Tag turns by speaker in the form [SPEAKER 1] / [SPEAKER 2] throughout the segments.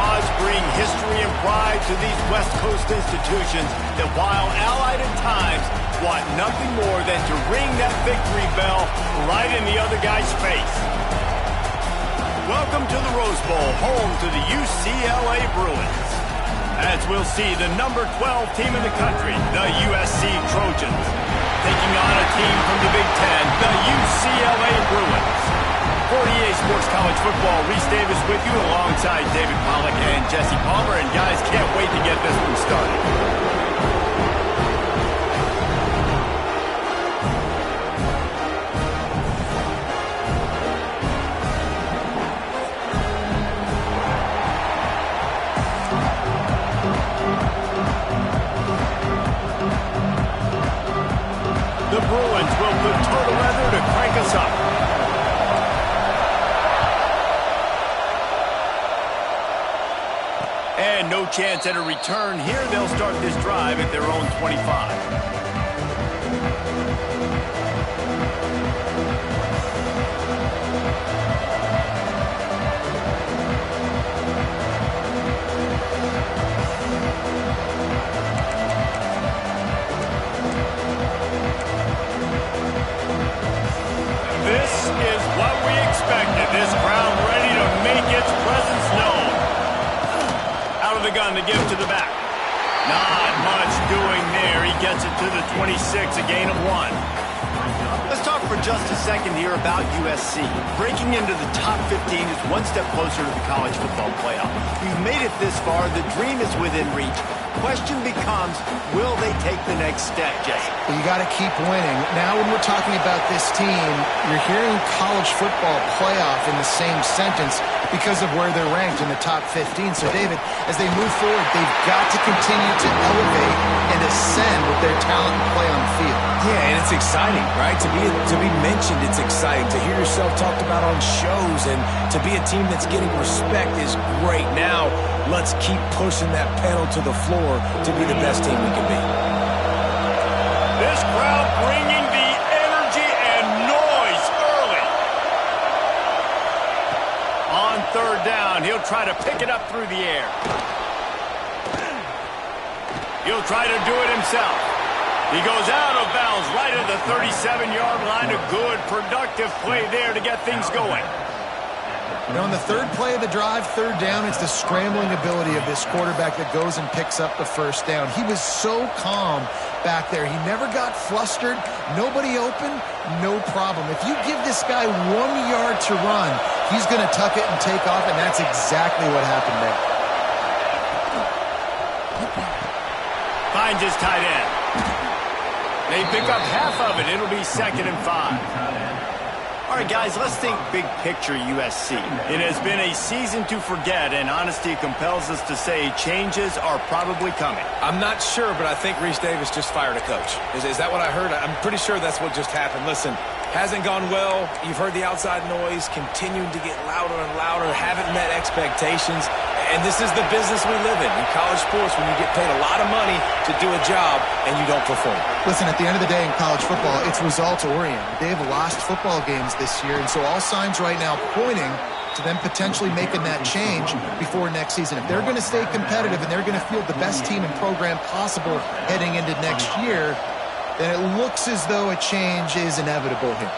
[SPEAKER 1] squads bring history and pride to these West Coast institutions that, while allied at times, want nothing more than to ring that victory bell right in the other guy's face. Welcome to the Rose Bowl, home to the UCLA Bruins. As we'll see the number 12 team in the country, the USC Trojans, taking on a team from the Big Ten, the UCLA Bruins. 48 Sports College Football, Reese Davis with you alongside David Pollack and Jesse Palmer. And guys, can't wait to get this one started. The Bruins will put total weather to crank us up. And no chance at a return here. They'll start this drive at their own 25. This crowd ready to make its presence known. Out of the gun to give to the back. Not much doing there. He gets it to the 26, a gain of 1. Let's talk for just a second here about USC. Breaking into the top 15 is one step closer to the college football playoff. We've made it this far. The dream is within reach. Question becomes, will they take the next step, Jesse?
[SPEAKER 2] Well, you got to keep winning. Now when we're talking about this team, you're hearing college football playoff in the same sentence because of where they're ranked in the top 15. So, David, as they move forward, they've got to continue to elevate and ascend with their talent and play on the field.
[SPEAKER 3] Yeah, and it's exciting, right? To be mentioned, it's exciting. To hear yourself talked about on shows and to be a team that's getting respect is great. Now, let's keep pushing that pedal to the floor to be the best team we can be.
[SPEAKER 1] This crowd bringing the energy and noise early. On third down, he'll try to pick it up through the air. He'll try to do it himself. He goes out of bounds right at the 37-yard line. A good, productive play there to get things going.
[SPEAKER 2] You know, on the third play of the drive, third down, it's the scrambling ability of this quarterback that goes and picks up the first down. He was so calm back there. He never got flustered. Nobody open, no problem. If you give this guy 1 yard to run, he's going to tuck it and take off, and that's exactly what happened there.
[SPEAKER 1] Finds his tight end. They pick up half of it. It'll be 2nd and 5. All right, guys, let's think big picture USC. It has been a season to forget, and honesty compels us to say changes are probably coming.
[SPEAKER 3] I'm not sure, but I think Reese Davis just fired a coach. Is that what I heard? I'm pretty sure that's what just happened. Listen, hasn't gone well. You've heard the outside noise, continuing to get louder and louder, haven't met expectations. And this is the business we live in college sports, when you get paid a lot of money to do a job and you don't perform.
[SPEAKER 2] Listen, at the end of the day in college football, it's results-oriented. They've lost football games this year, and so all signs right now pointing to them potentially making that change before next season. If they're going to stay competitive and they're going to field the best team and program possible heading into next year, then it looks as though a change is inevitable here.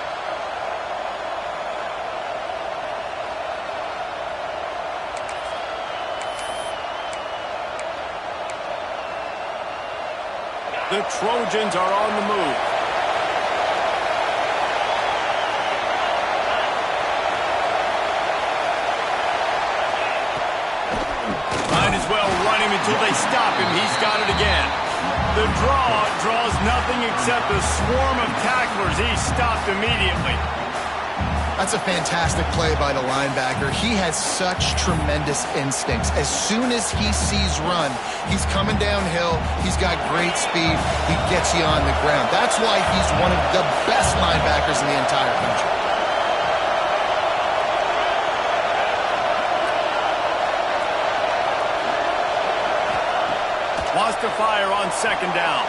[SPEAKER 1] The Trojans are on the move. Might as well run him until they stop him. He's got it again. The draw draws nothing except a swarm of tacklers. He's stopped immediately.
[SPEAKER 2] That's a fantastic play by the linebacker. He has such tremendous instincts. As soon as he sees run, he's coming downhill. He's got great speed. He gets you on the ground. That's why he's one of the best linebackers in the entire country.
[SPEAKER 1] Wants to fire on 2nd down.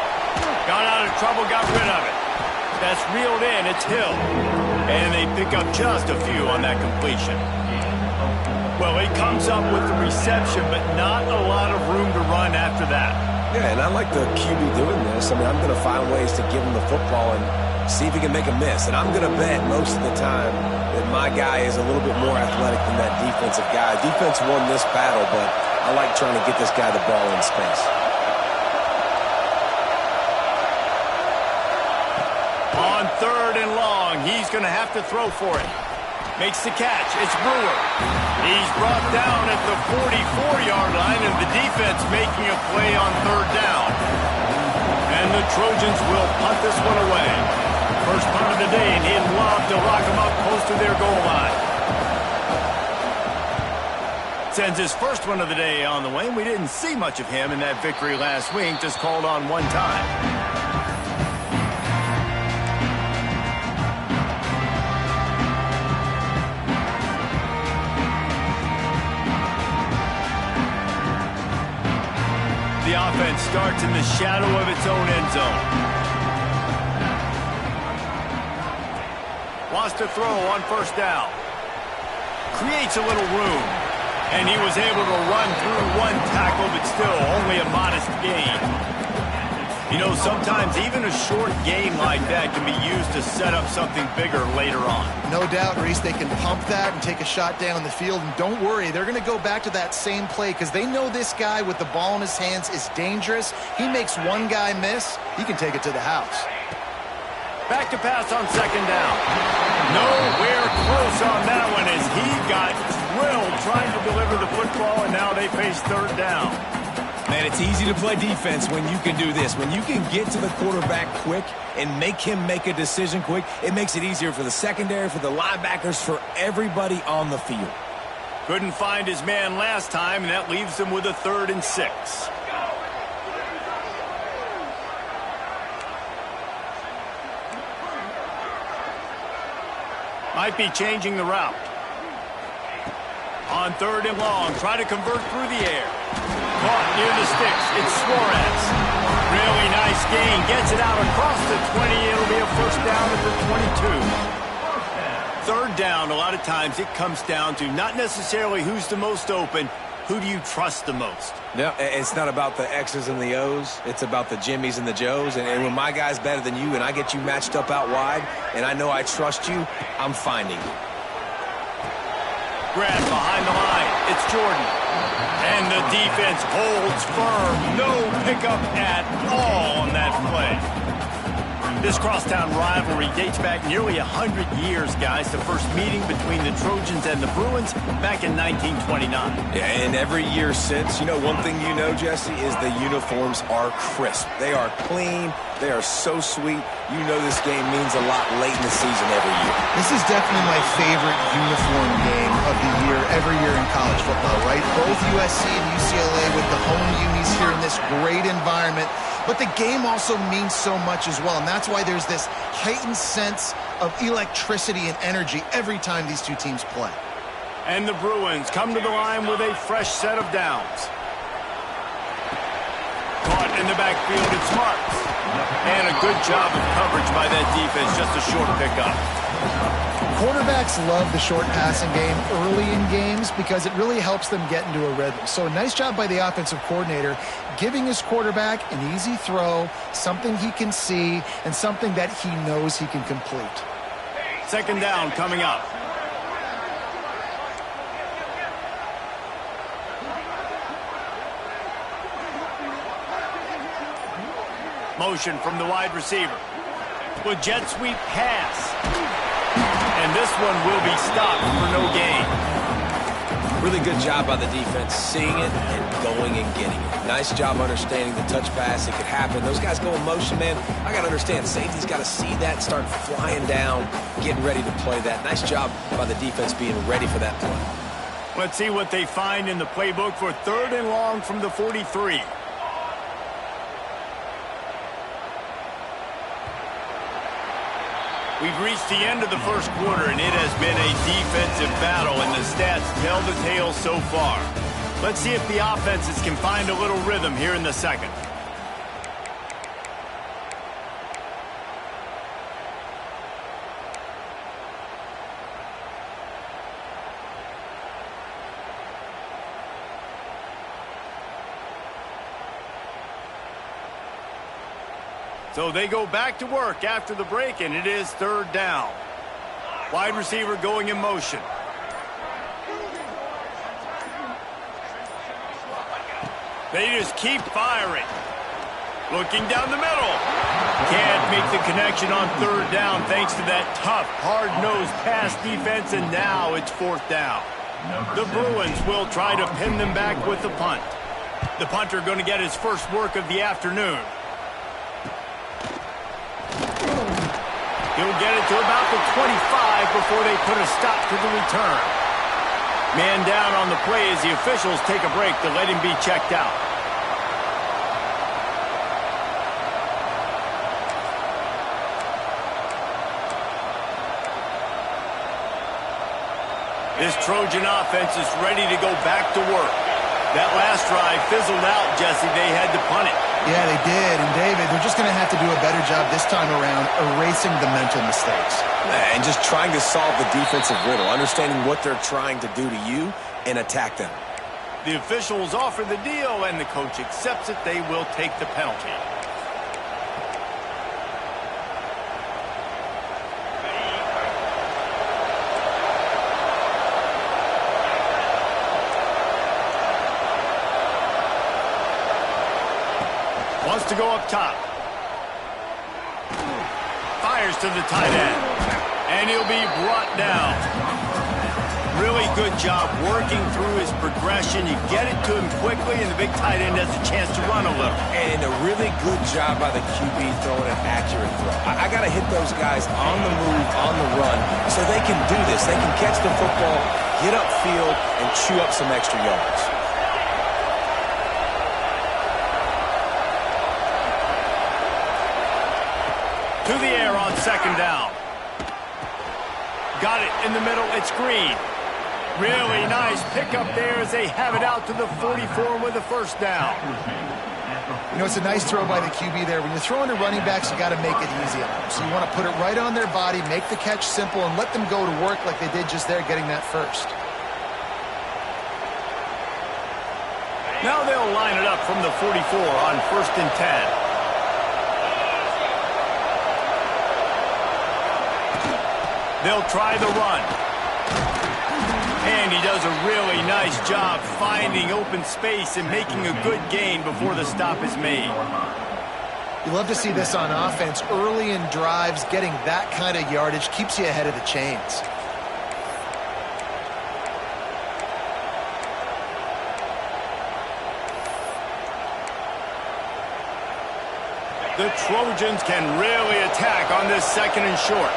[SPEAKER 1] Got out of trouble, got rid of it. That's reeled in. It's Hill. And they pick up just a few on that completion. Well, he comes up with the reception, but not a lot of room to run after that.
[SPEAKER 3] Yeah, and I like the QB doing this. I mean, I'm going to find ways to give him the football and see if he can make a miss. And I'm going to bet most of the time that my guy is a little bit more athletic than that defensive guy. Defense won this battle, but I like trying to get this guy the ball in space.
[SPEAKER 1] On 3rd and long, he's going to have to throw for it. Makes the catch. It's Brewer. He's brought down at the 44-yard line, and the defense making a play on 3rd down. And the Trojans will punt this one away. First punt of the day, and he'd love to lock them up close to their goal line. Sends his first one of the day on the way, and we didn't see much of him in that victory last week, just called on one time. The offense starts in the shadow of its own end zone. Wants to throw on 1st down. Creates a little room. And he was able to run through one tackle, but still only a modest gain. You know, sometimes even a short game like that can be used to set up something bigger later on.
[SPEAKER 2] No doubt, Reese, they can pump that and take a shot down the field. And don't worry, they're going to go back to that same play because they know this guy with the ball in his hands is dangerous. He makes one guy miss, he can take it to the house.
[SPEAKER 1] Back to pass on 2nd down. Nowhere close on that one as he got drilled trying to deliver the football, and now they face 3rd down.
[SPEAKER 3] Man, it's easy to play defense when you can do this. When you can get to the quarterback quick and make him make a decision quick, it makes it easier for the secondary, for the linebackers, for everybody on the field.
[SPEAKER 1] Couldn't find his man last time, and that leaves him with a 3rd and 6. Might be changing the route. On 3rd and long, try to convert through the air. Caught near the sticks. It's Suarez. Really nice gain. Gets it out across the 20. It'll be a 1st down at the 22. 3rd down, a lot of times it comes down to not necessarily who's the most open, who do you trust the most?
[SPEAKER 3] No, it's not about the X's and the O's. It's about the Jimmys and the Joes. And when my guy's better than you and I get you matched up out wide and I know I trust you, I'm finding you.
[SPEAKER 1] Grab behind the line. It's Jordan. And the defense holds firm. No pickup at all on that play. This crosstown rivalry dates back nearly 100 years, guys. The first meeting between the Trojans and the Bruins back in 1929.
[SPEAKER 3] Yeah, and every year since, you know, one thing you know, Jesse, is the uniforms are crisp. They are clean. They are so sweet. You know this game means a lot late in the season every year.
[SPEAKER 2] This is definitely my favorite uniform game of the year, every year in college football, right? Both USC and UCLA with the home unis here in this great environment. But the game also means so much as well, and that's why there's this heightened sense of electricity and energy every time these two teams play.
[SPEAKER 1] And the Bruins come to the line with a fresh set of downs. Caught in the backfield, it's Marks. And a good job of coverage by that defense, just a short pickup.
[SPEAKER 2] Quarterbacks love the short passing game early in games because it really helps them get into a rhythm. So a nice job by the offensive coordinator giving his quarterback an easy throw, something he can see, and something that he knows he can complete.
[SPEAKER 1] 2nd down coming up. Motion from the wide receiver. With jet sweep pass. And this one will be stopped for no gain.
[SPEAKER 3] Really good job by the defense, seeing it and going and getting it. Nice job understanding the touch pass. It could happen. Those guys go in motion, man. I got to understand, safety's got to see that, start flying down, getting ready to play that. Nice job by the defense being ready for that play.
[SPEAKER 1] Let's see what they find in the playbook for 3rd and long from the 43. We've reached the end of the first quarter, and it has been a defensive battle, and the stats tell the tale so far. Let's see if the offenses can find a little rhythm here in the second. So they go back to work after the break, and it is third down. Wide receiver going in motion. They just keep firing. Looking down the middle. Can't make the connection on third down thanks to that tough, hard-nosed pass defense, and now it's fourth down. The Bruins will try to pin them back with the punt. The punter going to get his first work of the afternoon. He'll get it to about the 25 before they put a stop to the return. Man down on the play as the officials take a break to let him be checked out. This Trojan offense is ready to go back to work. That last drive fizzled out, Jesse. They had to punt it.
[SPEAKER 2] Yeah, they did. And, David, they're just going to have to do a better job this time around erasing the mental mistakes.
[SPEAKER 3] And just trying to solve the defensive riddle, understanding what they're trying to do to you and attack them.
[SPEAKER 1] The officials offer the deal, and the coach accepts it. They will take the penalty. Wants to go up top. Fires to the tight end. And he'll be brought down. Really good job working through his progression. You get it to him quickly, and the big tight end has a chance to run a little.
[SPEAKER 3] And a really good job by the QB throwing an accurate throw. I got to hit those guys on the move, on the run, so they can do this. They can catch the football, get upfield, and chew up some extra yards.
[SPEAKER 1] To the air on second down. Got it in the middle. It's Green. Really nice pickup there as they have it out to the 44 with a first down.
[SPEAKER 2] You know, it's a nice throw by the QB there. When you're throwing to running backs, you got to make it easy on them. So you want to put it right on their body, make the catch simple, and let them go to work like they did just there, getting that first.
[SPEAKER 1] Now they'll line it up from the 44 on first and 10. They'll try the run. And he does a really nice job finding open space and making a good gain before the stop is made.
[SPEAKER 2] You love to see this on offense. Early in drives, getting that kind of yardage keeps you ahead of the chains.
[SPEAKER 1] The Trojans can really attack on this second and short.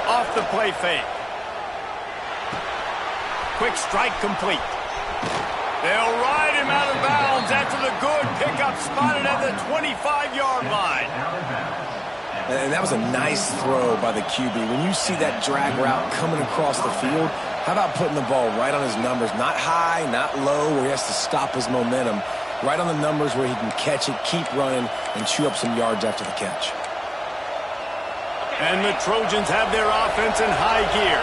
[SPEAKER 1] Off the play fake. Quick strike complete. They'll ride him out of bounds after the good pickup spotted at the 25-yard line.
[SPEAKER 3] And that was a nice throw by the QB. When you see that drag route coming across the field, how about putting the ball right on his numbers? Not high, not low, where he has to stop his momentum. Right on the numbers where he can catch it, keep running, and chew up some yards after the catch.
[SPEAKER 1] And the Trojans have their offense in high gear.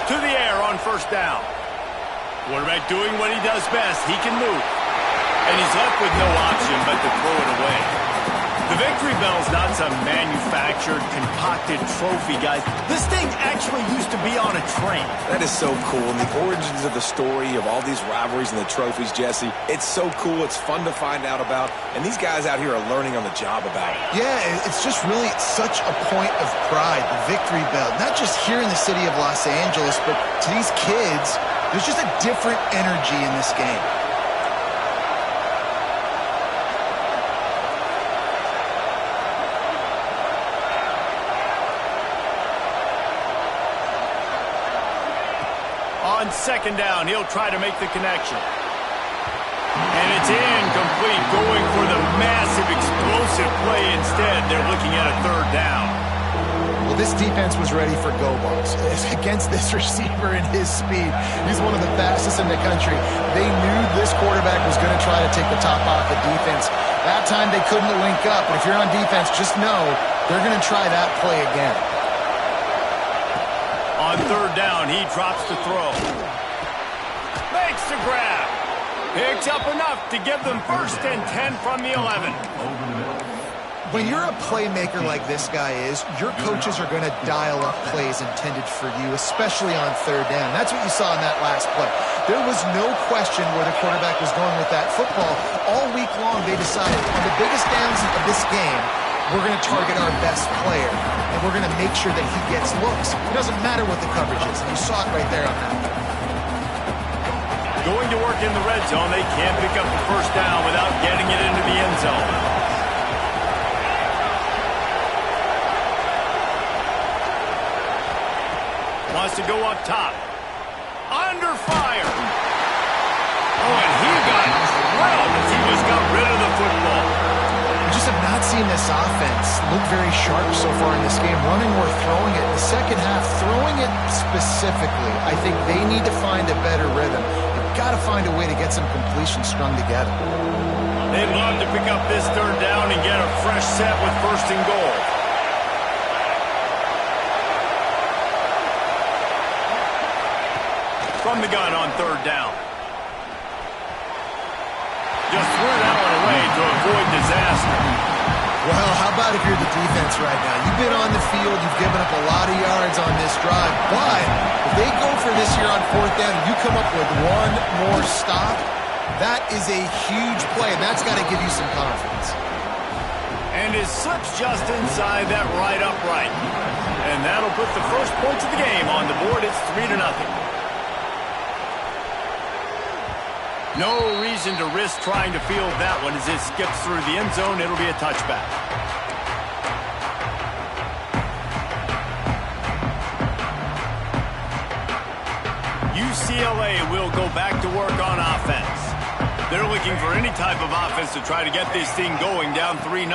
[SPEAKER 1] To the air on first down. Quarterback doing what he does best. He can move. And he's left with no option but to throw it away. The victory bell's not some manufactured, concocted trophy, guys. This thing actually used to be on a train.
[SPEAKER 3] That is so cool. And the origins of the story of all these rivalries and the trophies, Jesse, it's so cool. It's fun to find out about. And these guys out here are learning on the job about it.
[SPEAKER 2] Yeah, it's just really such a point of pride, the victory bell. Not just here in the city of Los Angeles, but to these kids, there's just a different energy in this game.
[SPEAKER 1] On second down, he'll try to make the connection. And it's incomplete, going for the massive, explosive play instead. They're looking at a third down.
[SPEAKER 2] Well, this defense was ready for go balls. Against this receiver and his speed, he's one of the fastest in the country. They knew this quarterback was going to try to take the top off the defense. That time they couldn't link up, but if you're on defense, just know they're going to try that play again.
[SPEAKER 1] On third down, he drops to throw. Makes the grab. Picks up enough to give them 1st and 10 from the 11.
[SPEAKER 2] When you're a playmaker like this guy is, your coaches are going to dial up plays intended for you, especially on third down. That's what you saw in that last play. There was no question where the quarterback was going with that football. All week long, they decided on the biggest downs of this game, we're going to target our best player, and we're going to make sure that he gets looks. It doesn't matter what the coverage is, and you saw it right there on that.
[SPEAKER 1] Going to work in the red zone, they can't pick up the 1st down without getting it into the end zone. Wants to go up top. Under fire. Oh, and he got drilled as he got rid of the football.
[SPEAKER 2] We just have not seen this offense look very sharp so far in this game, running or throwing it. The second half, throwing it specifically, I think they need to find a better rhythm. They've got to find a way to get some completions strung together.
[SPEAKER 1] They'd love to pick up this third down and get a fresh set with 1st and goal. From the gun on third down. Just threw that one away to avoid disaster.
[SPEAKER 2] Well, how about if you're the defense right now? You've been on the field, you've given up a lot of yards on this drive, but if they go for this here on 4th down and you come up with one more stop, that is a huge play, and that's got to give you some confidence.
[SPEAKER 1] And his slips just inside that right upright. And that'll put the first points of the game on the board. It's 3-0. No reason to risk trying to field that one as it skips through the end zone. It'll be a touchback. UCLA will go back to work on offense. They're looking for any type of offense to try to get this thing going down 3-0.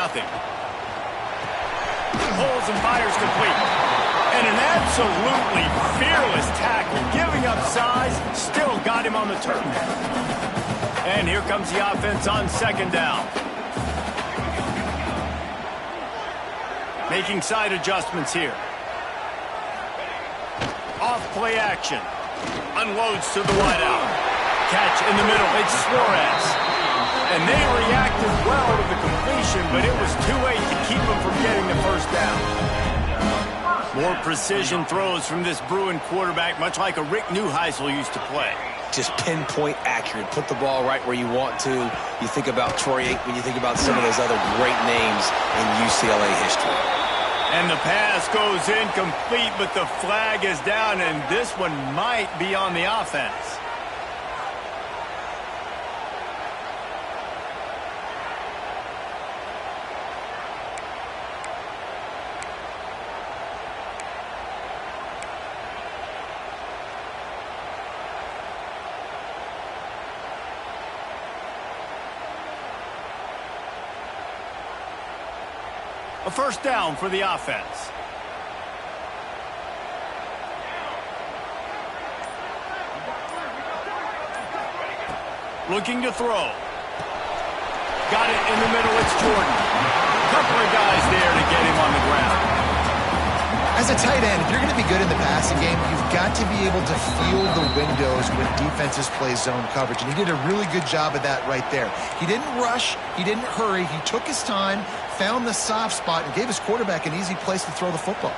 [SPEAKER 1] Pulls and fires complete. And an absolutely fearless tackle, giving up size, still got him on the turf. And here comes the offense on 2nd down. Making side adjustments here. Off play action. Unloads to the wideout. Catch in the middle. It's Suarez. And they reacted well to the completion, but it was too late to keep them from getting the 1st down. More precision throws from this Bruin quarterback, much like a Rick Neuheisel used to play.
[SPEAKER 3] Just pinpoint accurate. Put the ball right where you want to. You think about Troy Aikman, you think about some of those other great names in UCLA history.
[SPEAKER 1] And the pass goes incomplete, but the flag is down, and this one might be on the offense. A 1st down for the offense. Looking to throw. Got it in the middle. It's Jordan. Couple of guys there to get him on the ground.
[SPEAKER 2] As a tight end, if you're going to be good in the passing game, you've got to be able to feel the windows when defenses play zone coverage. And he did a really good job of that right there. He didn't rush. He didn't hurry. He took his time, found the soft spot, and gave his quarterback an easy place to throw the football.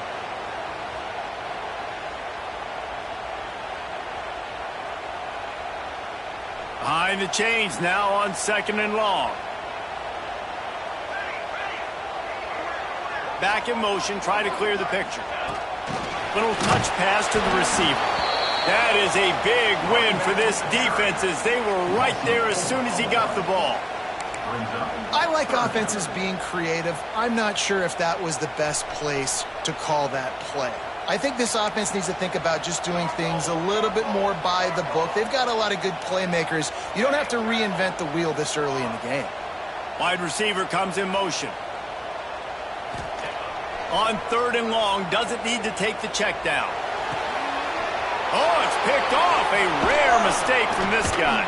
[SPEAKER 1] Behind the chains now on 2nd and long. Back in motion, try to clear the picture. Little touch pass to the receiver. That is a big win for this defense as they were right there as soon as he got the ball.
[SPEAKER 2] I like offenses being creative. I'm not sure if that was the best place to call that play. I think this offense needs to think about just doing things a little bit more by the book. They've got a lot of good playmakers. You don't have to reinvent the wheel this early in the game.
[SPEAKER 1] Wide receiver comes in motion. On 3rd and long, doesn't need to take the check down. Oh, it's picked off. A rare mistake from this guy.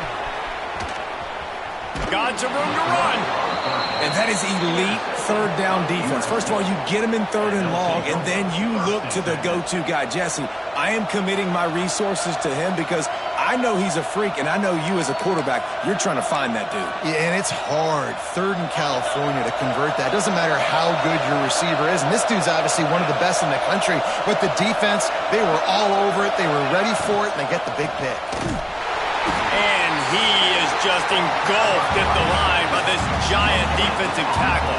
[SPEAKER 1] Got some room to run.
[SPEAKER 3] And that is elite third down defense. First of all, you get them in third and long, and then you look to the go-to guy. Jesse, I am committing my resources to him because I know he's a freak, and I know you as a quarterback, you're trying to find that dude.
[SPEAKER 2] Yeah, and it's hard, third in California, to convert that. Doesn't matter how good your receiver is, and this dude's obviously one of the best in the country, but the defense, they were all over it, they were ready for it, and they get the big pick.
[SPEAKER 1] And he is just engulfed at the line by this giant defensive tackle.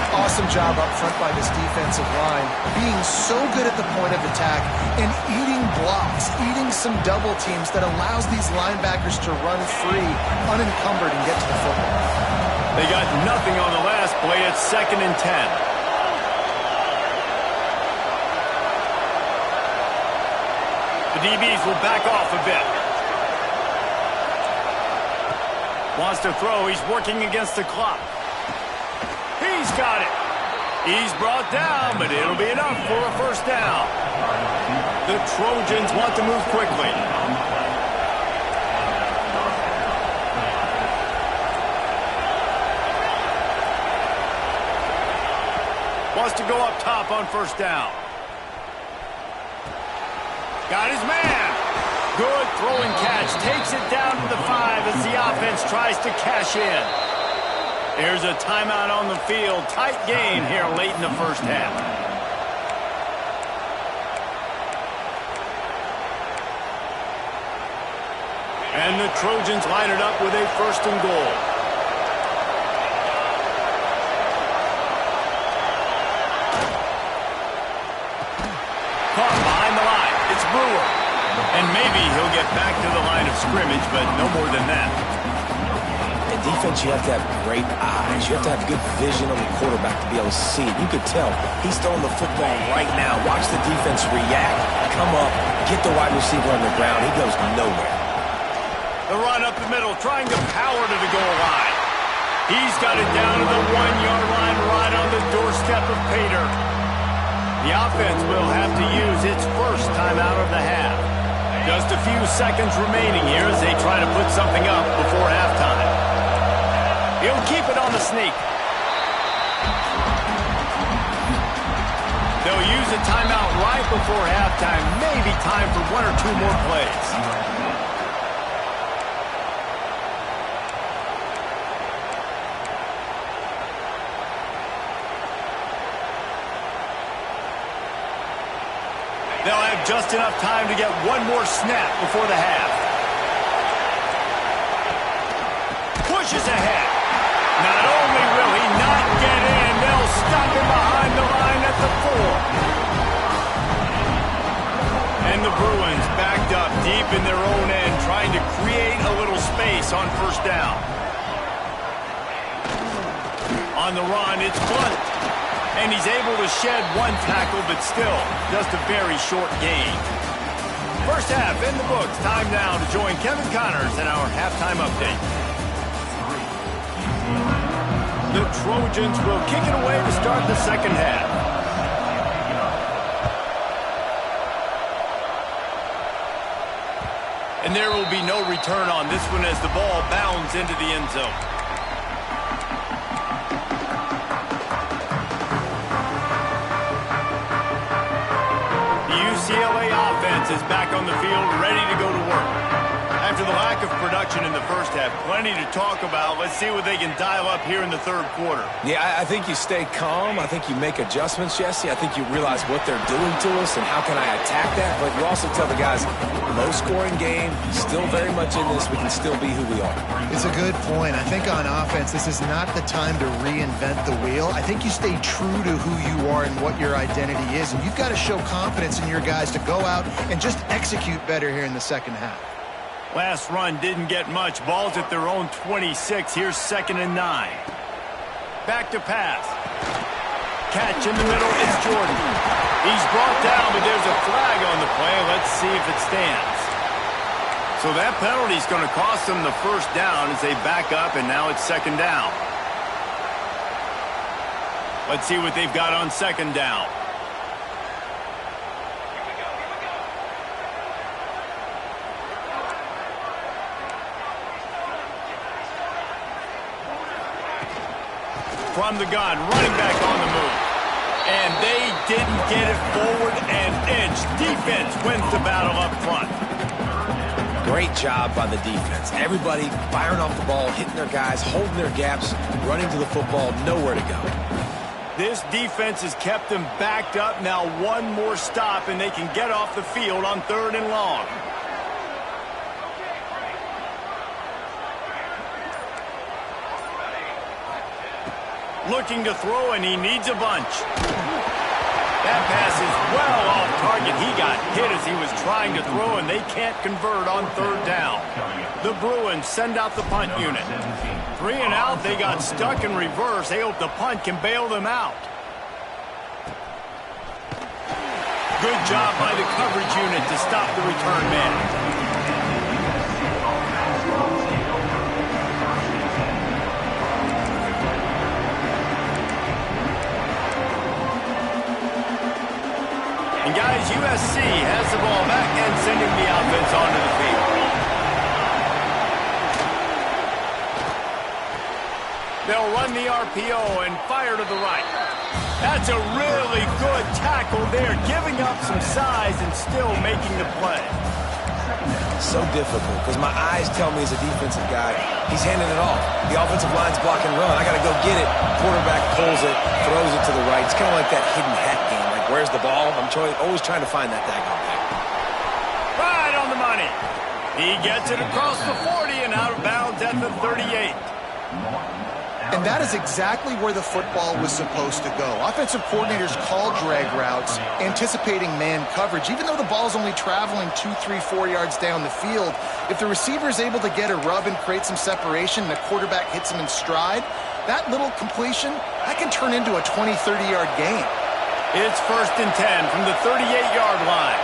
[SPEAKER 2] Awesome job up front by this defensive line, being so good at the point of attack and eating blocks, eating some double teams that allows these linebackers to run free, unencumbered, and get to the football.
[SPEAKER 1] They got nothing on the last play. It's 2nd and 10. The DBs will back off a bit. Wants to throw. He's working against the clock. He's got it. He's brought down, but it'll be enough for a first down. The Trojans want to move quickly. Wants to go up top on first down. Got his man. Good throwing catch. Takes it down to the 5 as the offense tries to cash in. There's a timeout on the field. Tight game here late in the first half. And the Trojans line it up with a 1st and goal. Caught behind the line. It's Brewer. And maybe he'll get back to the line of scrimmage, but no more than that.
[SPEAKER 3] In defense, you have to have great eyes. You have to have good vision on the quarterback to be able to see it. You could tell he's throwing the football right now. Watch the defense react, come up, get the wide receiver on the ground. He goes nowhere.
[SPEAKER 1] The run up the middle, trying to power to the goal line. He's got it down to the 1-yard line, right on the doorstep of Pater. The offense will have to use its first timeout of the half. Just a few seconds remaining here as they try to put something up before halftime. He'll keep it on the sneak. They'll use a timeout right before halftime. Maybe time for 1 or 2 more plays. They'll have just enough time to get 1 more snap before the half. Pushes ahead. Not only will he not get in, they'll stop him behind the line at the 4. And the Bruins backed up deep in their own end, trying to create a little space on first down. On the run, it's Blunt. And he's able to shed 1 tackle, but still just a very short gain. First half in the books. Time now to join Kevin Connors in our halftime update. The Trojans will kick it away to start the second half. And there will be no return on this one as the ball bounds into the end zone. UCLA offense is back on the field, ready to go to work. After the lack of production in the first half, plenty to talk about. Let's see what they can dial up here in the third quarter.
[SPEAKER 3] Yeah, I think you stay calm. I think you make adjustments, Jesse. I think you realize what they're doing to us and how can I attack that. But you also tell the guys, low-scoring game, still very much in this. We can still be who we are.
[SPEAKER 2] It's a good point. I think on offense, this is not the time to reinvent the wheel. I think you stay true to who you are and what your identity is. And you've got to show confidence in your guys to go out and just execute better here in the second half.
[SPEAKER 1] Last run didn't get much. Ball's at their own 26. Here's 2nd and 9. Back to pass. Catch in the middle. It's Jordan. He's brought down, but there's a flag on the play. Let's see if it stands. So that penalty is going to cost them the first down as they back up, and now it's 2nd down. Let's see what they've got on 2nd down. from the gun, running back on the move. And they didn't get it forward an inch. Defense wins the battle up front.
[SPEAKER 3] Great job by the defense. Everybody firing off the ball, hitting their guys, holding their gaps, running to the football, nowhere to go.
[SPEAKER 1] This defense has kept them backed up. Now one more stop, and they can get off the field on 3rd and long. Looking to throw, and he needs a bunch. That pass is well off target. He got hit as he was trying to throw, and they can't convert on 3rd down. The Bruins send out the punt unit. 3 and out, they got stuck in reverse. They hope the punt can bail them out. Good job by the coverage unit to stop the return man. And guys, USC has the ball back and sending the offense onto the field. They'll run the RPO and fire to the right. That's a really good tackle there, giving up some size and still making the play.
[SPEAKER 3] So difficult because my eyes tell me as a defensive guy, he's handing it off. The offensive line's block and run. I got to go get it. Quarterback pulls it, throws it to the right. It's kind of like that hidden hat game. Like, where's the ball? I'm always trying to find that daggone thing.
[SPEAKER 1] Right on the money. He gets it across the 40 and out of bounds at the 38.
[SPEAKER 2] And that is exactly where the football was supposed to go. Offensive coordinators call drag routes, anticipating man coverage. Even though the ball's only traveling 2, 3, 4 yards down the field, if the receiver is able to get a rub and create some separation and the quarterback hits him in stride, that little completion, that can turn into a 20, 30-yard gain.
[SPEAKER 1] It's 1st and 10 from the 38-yard line.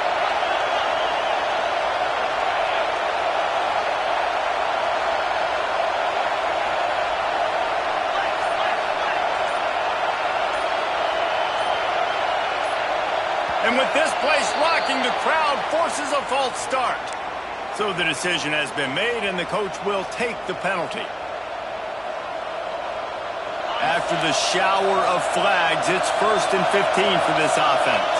[SPEAKER 1] And with this place rocking, the crowd forces a false start. So the decision has been made, and the coach will take the penalty. After the shower of flags, it's 1st and 15 for this offense.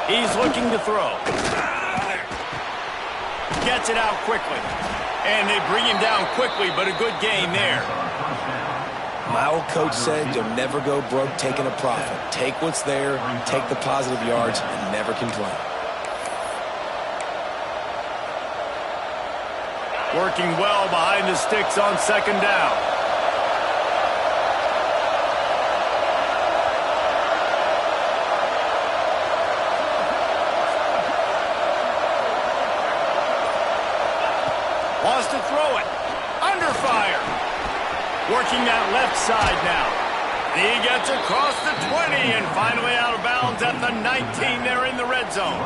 [SPEAKER 1] He's looking to throw. Gets it out quickly. And they bring him down quickly, but a good gain there.
[SPEAKER 3] My old coach said you'll never go broke taking a profit. Take what's there, take the positive yards, and never complain.
[SPEAKER 1] Working well behind the sticks on 2nd down. Wants to throw it. Under fire. Working that left side now. He gets across the 20 and finally out of bounds at the 19. They're in the red zone.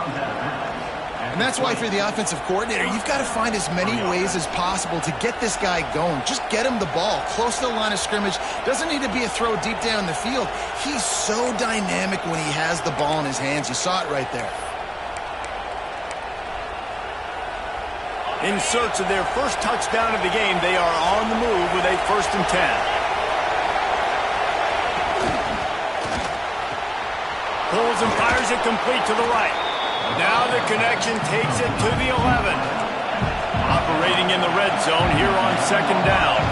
[SPEAKER 2] And that's why, if you're the offensive coordinator, you've got to find as many ways as possible to get this guy going. Just get him the ball close to the line of scrimmage. Doesn't need to be a throw deep down the field. He's so dynamic when he has the ball in his hands. You saw it right there.
[SPEAKER 1] In search of their first touchdown of the game, they are on the move with a 1st and 10. Pulls and fires it complete to the right. Now the connection takes it to the 11. Operating in the red zone here on 2nd down.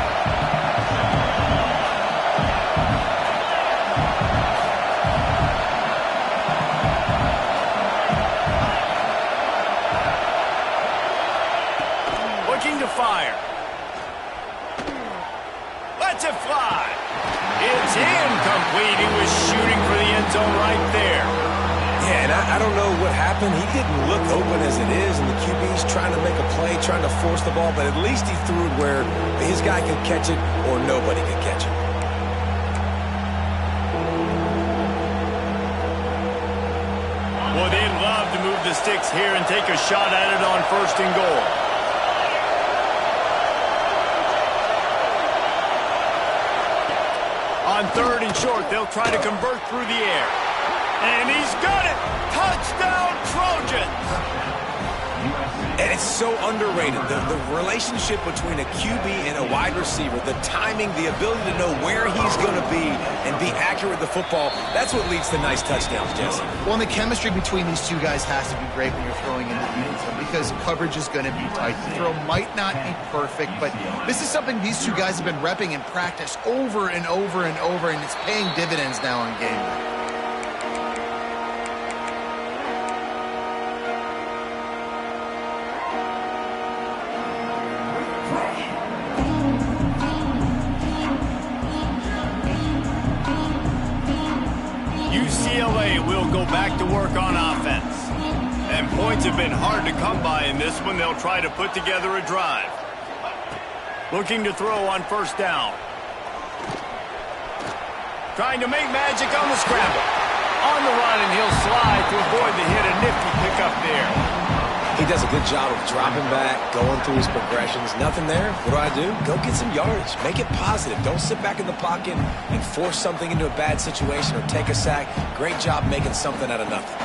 [SPEAKER 1] To fire. Lets it fly. It's incomplete. He was shooting for the end zone right there.
[SPEAKER 3] Yeah, and I don't know what happened. He didn't look open as it is, and the QB's trying to make a play, trying to force the ball, but at least he threw it where his guy could catch it or nobody could catch it.
[SPEAKER 1] Well, they'd love to move the sticks here and take a shot at it on 1st and goal. On 3rd and short, they'll try to convert through the air. And he's got it! Touchdown, Trojans!
[SPEAKER 3] so underrated. The relationship between a QB and a wide receiver, the timing, the ability to know where he's going to be and be accurate with the football, that's what leads to nice touchdowns, Jesse.
[SPEAKER 2] Well, and the chemistry between these two guys has to be great when you're throwing into the end zone because coverage is going to be tight. The throw might not be perfect, but this is something these two guys have been repping in practice over and over and over, and it's paying dividends now on game day.
[SPEAKER 1] UCLA will go back to work on offense. And points have been hard to come by in this one. They'll try to put together a drive. Looking to throw on first down. Trying to make magic on the scramble. On the run, and he'll slide to avoid the hit. A nifty pickup there.
[SPEAKER 3] He does a good job of dropping back, going through his progressions. Nothing there. What do? Go get some yardage. Make it positive. Don't sit back in the pocket and force something into a bad situation or take a sack. Great job making something out of nothing.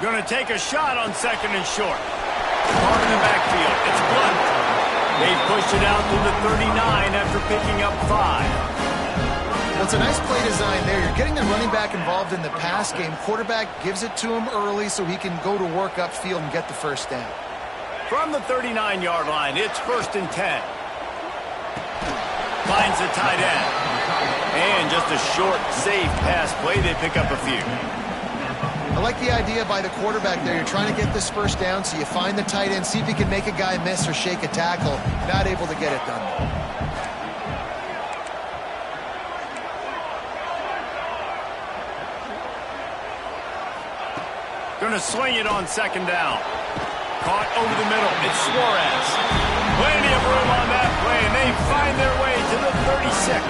[SPEAKER 1] Going to take a shot on second and short. Caught in the backfield. It's blunt. They push it out to the 39 after picking up 5.
[SPEAKER 2] Well, it's a nice play design there. You're getting the running back involved in the pass game. Quarterback gives it to him early so he can go to work upfield and get the first down.
[SPEAKER 1] From the 39-yard line, it's 1st and 10. Finds the tight end. And just a short, safe pass play. They pick up a few.
[SPEAKER 2] I like the idea by the quarterback there. You're trying to get this first down, so you find the tight end, see if he can make a guy miss or shake a tackle. Not able to get it done.
[SPEAKER 1] Going to swing it on second down. Caught over the middle. It's Suarez. Plenty of room on that play, and they find their way to the 36.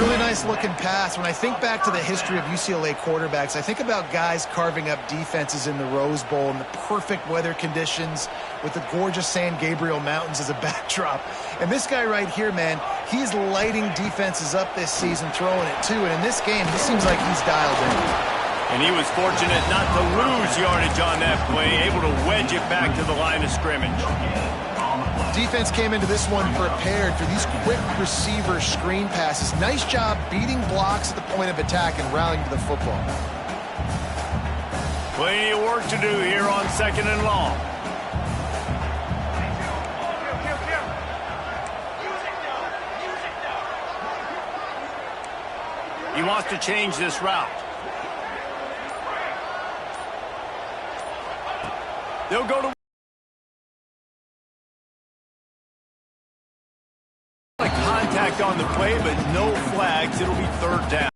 [SPEAKER 2] Really nice looking pass. When I think back to the history of UCLA quarterbacks, I think about guys carving up defenses in the Rose Bowl in the perfect weather conditions with the gorgeous San Gabriel Mountains as a backdrop. And this guy right here, man, he's lighting defenses up this season, throwing it too. And in this game, he seems like he's dialed in.
[SPEAKER 1] And he was fortunate not to lose yardage on that play, able to wedge it back to the line of scrimmage.
[SPEAKER 2] Defense came into this one prepared for these quick receiver screen passes. Nice job beating blocks at the point of attack and rallying to the football.
[SPEAKER 1] Plenty of work to do here on second and long. He wants to change this route. They'll go to contact on the play, but no flags. It'll be 3rd down.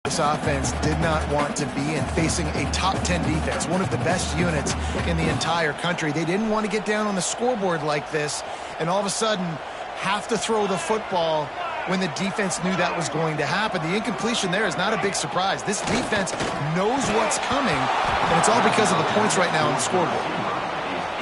[SPEAKER 2] This offense did not want to be in facing a top 10 defense, one of the best units in the entire country. They didn't want to get down on the scoreboard like this, and all of a sudden have to throw the football when the defense knew that was going to happen. The incompletion there is not a big surprise. This defense knows what's coming, and it's all because of the points right now on the scoreboard.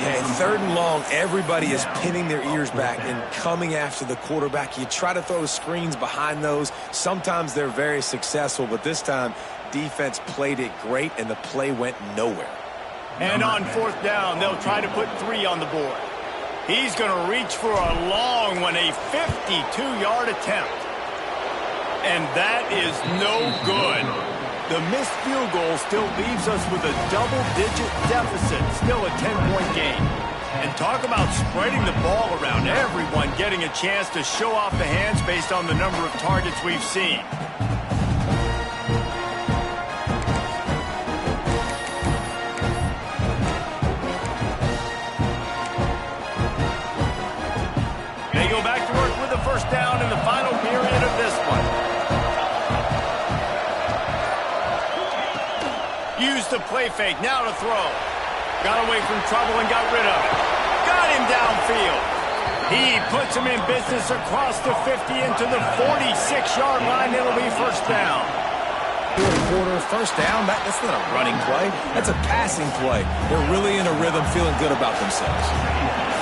[SPEAKER 3] Yeah, in 3rd and long, everybody is pinning their ears back and coming after the quarterback. You try to throw screens behind those. Sometimes they're very successful, but this time, defense played it great, and the play went nowhere.
[SPEAKER 1] And on 4th down, they'll try to put 3 on the board. He's going to reach for a long one, a 52-yard attempt. And that is no good. The missed field goal still leaves us with a double-digit deficit, still a 10-point game. And talk about spreading the ball around, everyone getting a chance to show off the hands based on the number of targets we've seen. First down in the final period of this one. Used the play fake, now to throw. Got away from trouble and got rid of it. Got him downfield. He puts him in business across the 50 into the 46-yard line. It'll be first down.
[SPEAKER 3] Quarter, first down. That's not a running play. That's a passing play. They're really in a rhythm, feeling good about themselves.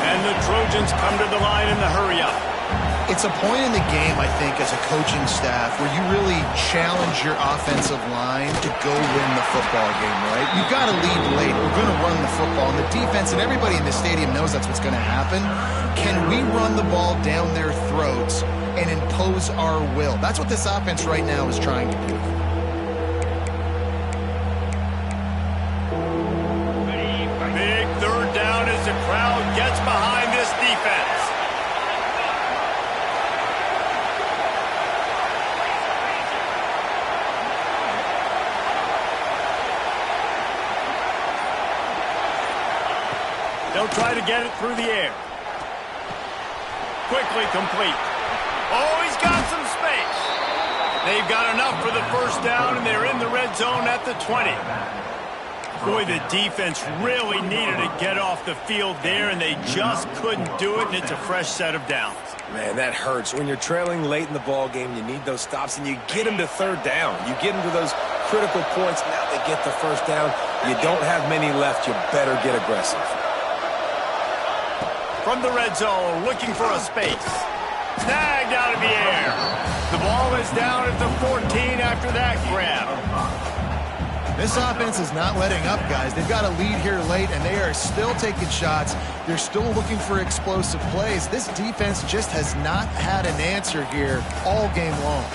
[SPEAKER 1] And the Trojans come to the line in the hurry-up.
[SPEAKER 2] It's a point in the game, I think, as a coaching staff where you really challenge your offensive line to go win the football game, right? You've got to lead late. We're going to run the football. And the defense and everybody in the stadium knows that's what's going to happen. Can we run the ball down their throats and impose our will? That's what this offense right now is trying to do.
[SPEAKER 1] Big third down as the crowd gets behind this defense. They'll try to get it through the air. Quickly complete. Oh, he's got some space. They've got enough for the first down, and they're in the red zone at the 20. Boy, the defense really needed to get off the field there, and they just couldn't do it, and it's a fresh set of downs.
[SPEAKER 3] Man, that hurts. When you're trailing late in the ball game, you need those stops, and you get them to third down. You get them to those critical points. Now they get the first down. You don't have many left. You better get aggressive.
[SPEAKER 1] From the red zone, looking for a space. Snagged out of the air. The ball is down at the 14 after that grab.
[SPEAKER 2] This offense is not letting up, guys. They've got a lead here late, and they are still taking shots. They're still looking for explosive plays. This defense just has not had an answer here all game long.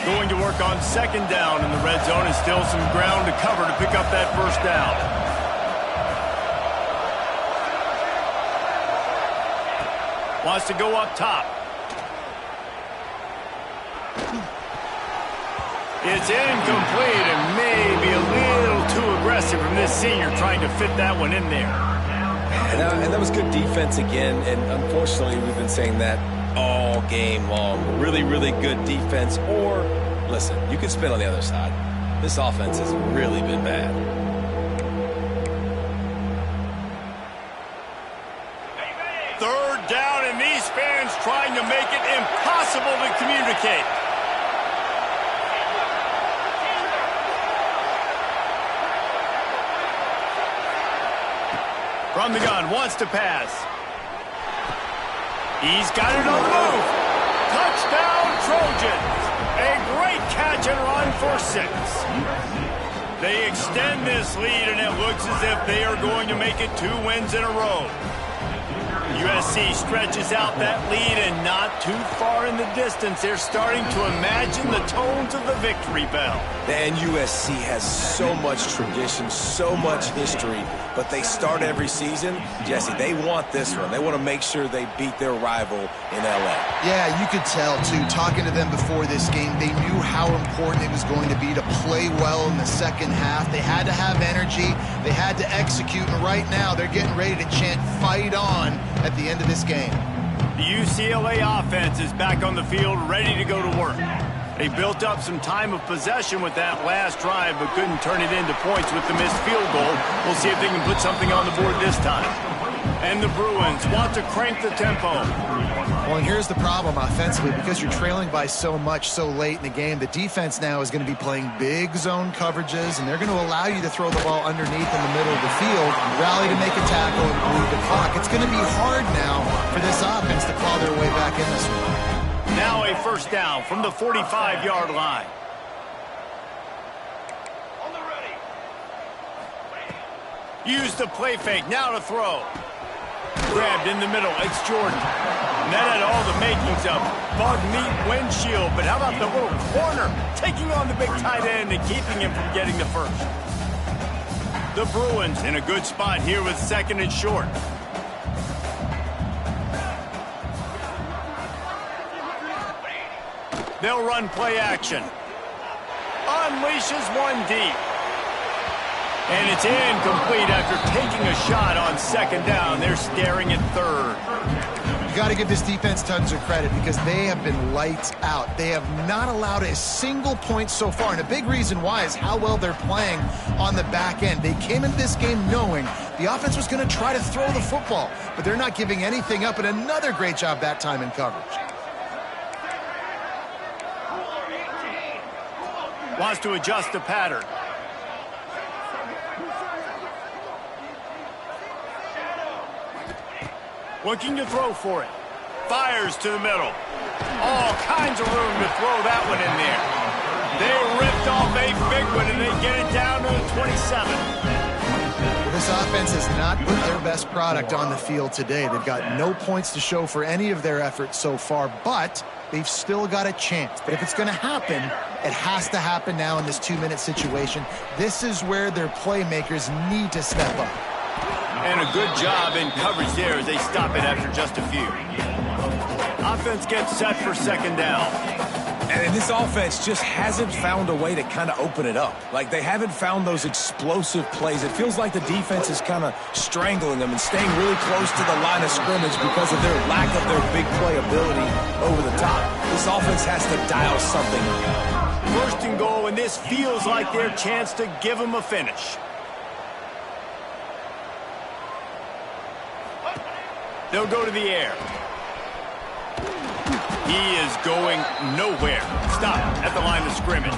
[SPEAKER 1] Going to work on second down in the red zone, and still some ground to cover to pick up that first down. Wants to go up top. It's incomplete and maybe a little too aggressive from this senior trying to fit that one in there.
[SPEAKER 3] And that was good defense again, and unfortunately we've been saying that all game long. Really, really good defense, or, listen, you can spin on the other side. This offense has really been bad.
[SPEAKER 1] Third down, and these fans trying to make it impossible to communicate. From the gun, wants to pass. He's got it on the move. Touchdown, Trojans. A great catch and run for 6. They extend this lead, and it looks as if they are going to make it 2 wins in a row. USC stretches out that lead, and not too far in the distance, they're starting to imagine the tones of the victory bell.
[SPEAKER 3] And USC has so much tradition, so much history, but they start every season. Jesse, they want this one. They want to make sure they beat their rival in L.A.
[SPEAKER 2] Yeah, you could tell, too. Talking to them before this game, they knew how important it was going to be to play well in the second half. They had to have energy. They had to execute, and right now they're getting ready to chant "Fight on" at the end of this game.
[SPEAKER 1] The UCLA offense is back on the field, ready to go to work. They built up some time of possession with that last drive, but couldn't turn it into points with the missed field goal. We'll see if they can put something on the board this time. And the Bruins want to crank the tempo.
[SPEAKER 2] Well, and here's the problem offensively. Because you're trailing by so much so late in the game, the defense now is going to be playing big zone coverages, and they're going to allow you to throw the ball underneath in the middle of the field, rally to make a tackle, and bleed the clock. It's going to be hard now for this offense to claw their way back in this one.
[SPEAKER 1] Now a first down from the 45-yard line. Use the play fake, now to throw. Grabbed in the middle, it's Jordan. And that had all the makings of bug meat windshield, but how about the little corner taking on the big tight end and keeping him from getting the first? The Bruins in a good spot here with second and short. They'll run play action. Unleashes one deep. And it's incomplete after taking a shot on second down. They're staring at third.
[SPEAKER 2] You got to give this defense tons of credit because they have been lights out. They have not allowed a single point so far, and a big reason why is how well they're playing on the back end. They came into this game knowing the offense was going to try to throw the football, but they're not giving anything up, and another great job that time in coverage.
[SPEAKER 1] Wants to adjust the pattern. Looking to throw for it. Fires to the middle. All kinds of room to throw that one in there. They ripped off a big one, and they get it down to the 27.
[SPEAKER 2] This offense has not put their best product on the field today. They've got no points to show for any of their efforts so far, but they've still got a chance. But if it's going to happen, it has to happen now in this 2-minute situation. This is where their playmakers need to step up.
[SPEAKER 1] And a good job in coverage there as they stop it after just a few. Offense gets set for second down.
[SPEAKER 3] And this offense just hasn't found a way to kind of open it up. Like, they haven't found those explosive plays. It feels like the defense is kind of strangling them and staying really close to the line of scrimmage because of their lack of their big play ability over the top. This offense has to dial something up.
[SPEAKER 1] First and goal, and this feels like their chance to give them a finish. They'll go to the air. He is going nowhere. Stop at the line of scrimmage.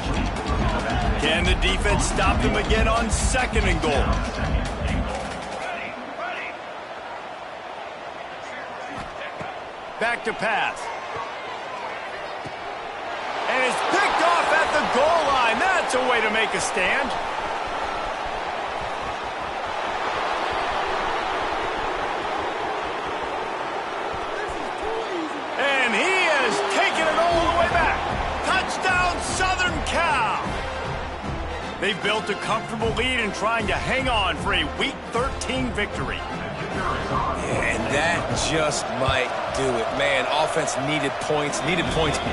[SPEAKER 1] Can the defense stop them again on second and goal? Back to pass. And it's picked off at the goal line. That's a way to make a stand. And he has taken it all the way back. Touchdown, Southern Cal. They've built a comfortable lead and trying to hang on for a Week 13 victory.
[SPEAKER 3] And that just might do it. Man, offense needed points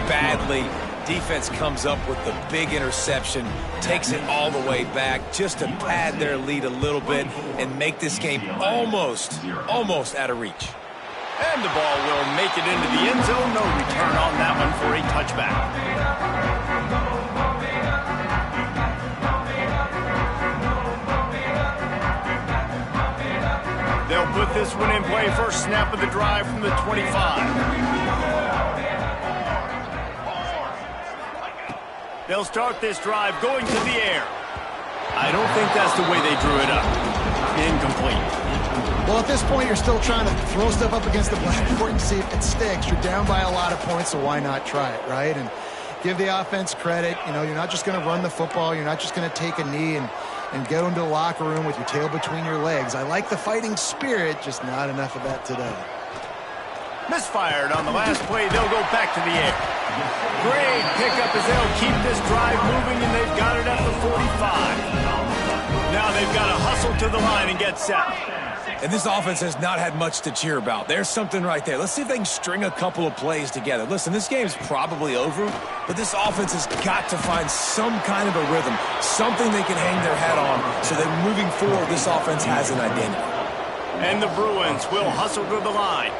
[SPEAKER 3] badly. Defense comes up with the big interception, takes it all the way back just to pad their lead a little bit and make this game almost out of reach.
[SPEAKER 1] And the ball will make it into the end zone. No return on that one for a touchback. They'll put this one in play. First snap of the drive from the 25. They'll start this drive going to the air. I don't think that's the way they drew it up. Incomplete.
[SPEAKER 2] Well, at this point, you're still trying to throw stuff up against the blackboard and see if it sticks. You're down by a lot of points, so why not try it, right? And give the offense credit. You know, you're not just going to run the football. You're not just going to take a knee and get into the locker room with your tail between your legs. I like the fighting spirit, just not enough of that today.
[SPEAKER 1] Misfired on the last play. They'll go back to the air. Great pickup as they'll keep this drive moving, and they've got it at the 45. Now they've got to hustle to the line and get set.
[SPEAKER 3] And this offense has not had much to cheer about. There's something right there. Let's see if they can string a couple of plays together. Listen, this game's probably over, but this offense has got to find some kind of a rhythm, something they can hang their hat on so that moving forward, this offense has an identity.
[SPEAKER 1] And the Bruins will hustle to the line.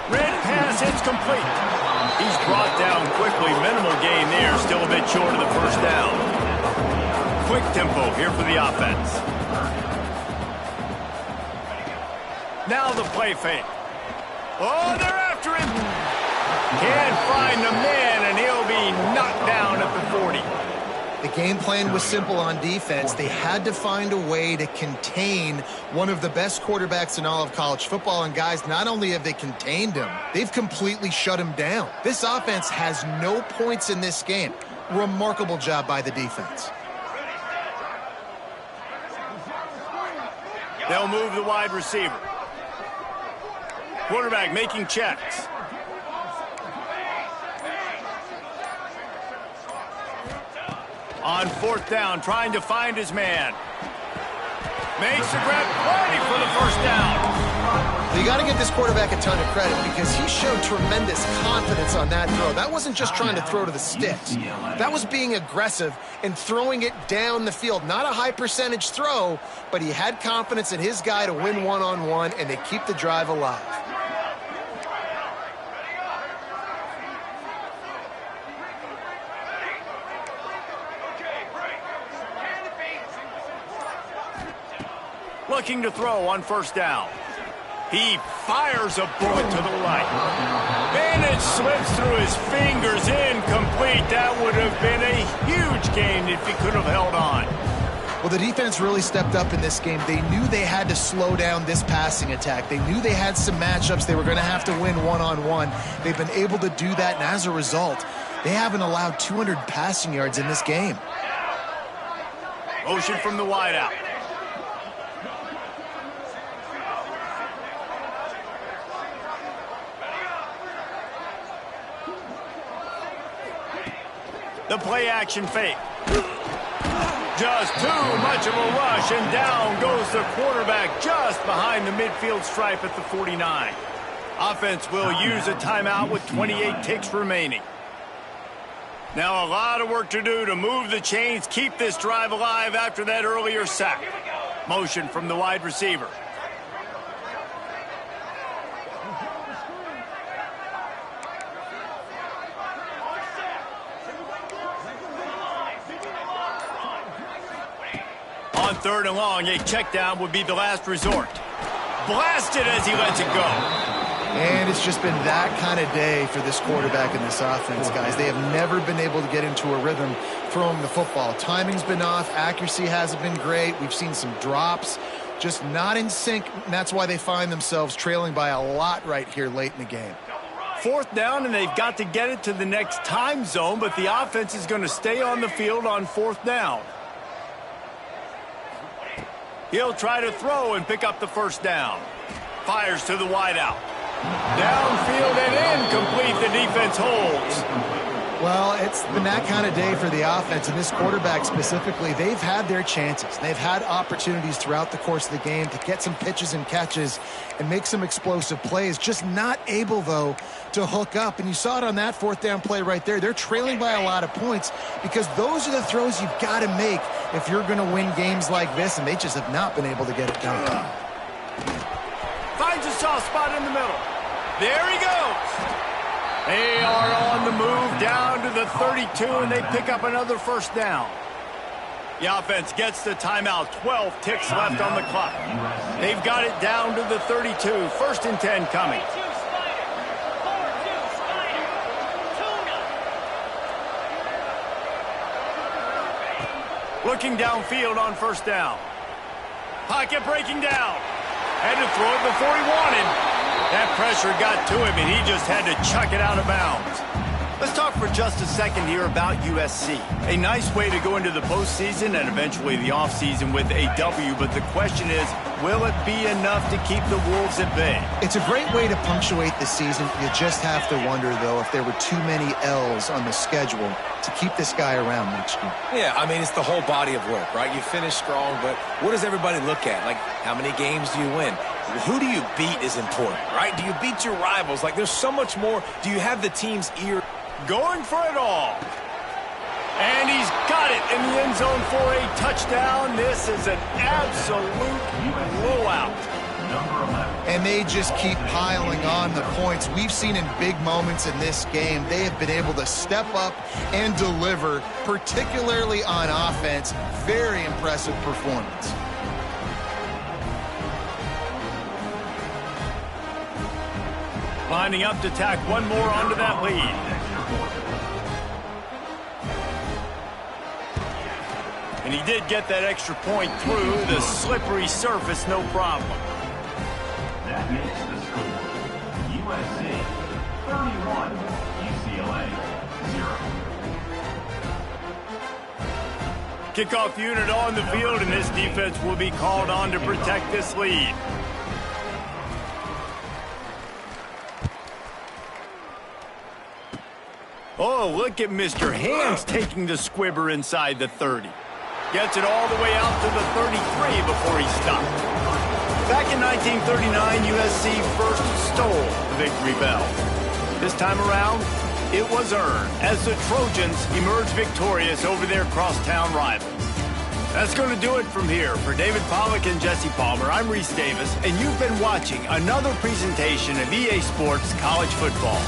[SPEAKER 1] Red pass, it's complete. He's brought down quickly. Minimal gain there. Still a bit short of the first down. Quick tempo here for the offense. Now the play fake. Oh, they're after him. Can't find the man, and he'll be knocked down at the 40.
[SPEAKER 2] The game plan was simple on defense. They had to find a way to contain one of the best quarterbacks in all of college football. And guys, not only have they contained him, they've completely shut him down. This offense has no points in this game. Remarkable job by the defense.
[SPEAKER 1] They'll move the wide receiver. Quarterback making checks. On fourth down, trying to find his man. Makes the grab, ready for the first down.
[SPEAKER 2] You got to give this quarterback a ton of credit because he showed tremendous confidence on that throw. That wasn't just trying to throw to the sticks. That was being aggressive and throwing it down the field. Not a high percentage throw, but he had confidence in his guy to win one-on-one, and they keep the drive alive.
[SPEAKER 1] Looking to throw on first down. He fires a bullet to the right. And it slips through his fingers, incomplete. That would have been a huge gain if he could have held on.
[SPEAKER 2] Well, the defense really stepped up in this game. They knew they had to slow down this passing attack. They knew they had some matchups they were going to have to win one-on-one. They've been able to do that, and as a result, they haven't allowed 200 passing yards in this game.
[SPEAKER 1] Motion from the wideout. The play-action fake. Just too much of a rush, and down goes the quarterback just behind the midfield stripe at the 49. Offense will use a timeout with 28 ticks remaining. Now a lot of work to do to move the chains, keep this drive alive after that earlier sack. Motion from the wide receiver. On 3rd and long, a check down would be the last resort. Blasted as he lets it go.
[SPEAKER 2] And it's just been that kind of day for this quarterback and this offense, guys. They have never been able to get into a rhythm throwing the football. Timing's been off. Accuracy hasn't been great. We've seen some drops, just not in sync. And that's why they find themselves trailing by a lot right here late in the game.
[SPEAKER 1] 4th down, and they've got to get it to the next time zone, but the offense is going to stay on the field on 4th down. He'll try to throw and pick up the 1st down. Fires to the wideout. Downfield and incomplete. The defense holds.
[SPEAKER 2] Well, it's been that kind of day for the offense, and this quarterback specifically. They've had their chances. They've had opportunities throughout the course of the game to get some pitches and catches and make some explosive plays. Just not able, though, to hook up. And you saw it on that 4th down play right there. They're trailing by a lot of points because those are the throws you've got to make if you're going to win games like this, and they just have not been able to get it done.
[SPEAKER 1] Finds a soft spot in the middle. There he goes. They are on the move down to the 32, and they pick up another 1st down. The offense gets the timeout. 12 ticks left on the clock. They've got it down to the 32. 1st and 10 coming. Looking downfield on 1st down. Pocket breaking down. Had to throw it before he wanted. That pressure got to him, and he just had to chuck it out of bounds. Let's talk for just a second here about USC. A nice way to go into the postseason and eventually the offseason with a W, but the question is, will it be enough to keep the Wolves at bay?
[SPEAKER 2] It's a great way to punctuate the season. You just have to wonder, though, if there were too many L's on the schedule to keep this guy around next year.
[SPEAKER 3] Yeah, I mean, it's the whole body of work, right? You finish strong, but what does everybody look at? Like, how many games do you win? Who do you beat is important, right? Do you beat your rivals? Like, there's so much more. Do you have the team's ear?
[SPEAKER 1] Going for it all. And he's got it in the end zone for a touchdown. This is an absolute blowout.
[SPEAKER 2] And they just keep piling on the points. We've seen in big moments in this game, they have been able to step up and deliver, particularly on offense. Very impressive performance.
[SPEAKER 1] Lining up to tack one more onto that lead. And he did get that extra point through the slippery surface, no problem.
[SPEAKER 4] That makes the score. USC 31, UCLA 0.
[SPEAKER 1] Kickoff unit on the field, and this defense will be called on to protect this lead. Oh, look at Mr. Hands taking the squibber inside the 30. Gets it all the way out to the 33 before he stopped. Back in 1939, USC first stole the victory bell. This time around, it was earned as the Trojans emerged victorious over their crosstown rivals. That's going to do it from here. For David Pollack and Jesse Palmer, I'm Reese Davis, and you've been watching another presentation of EA Sports College Football.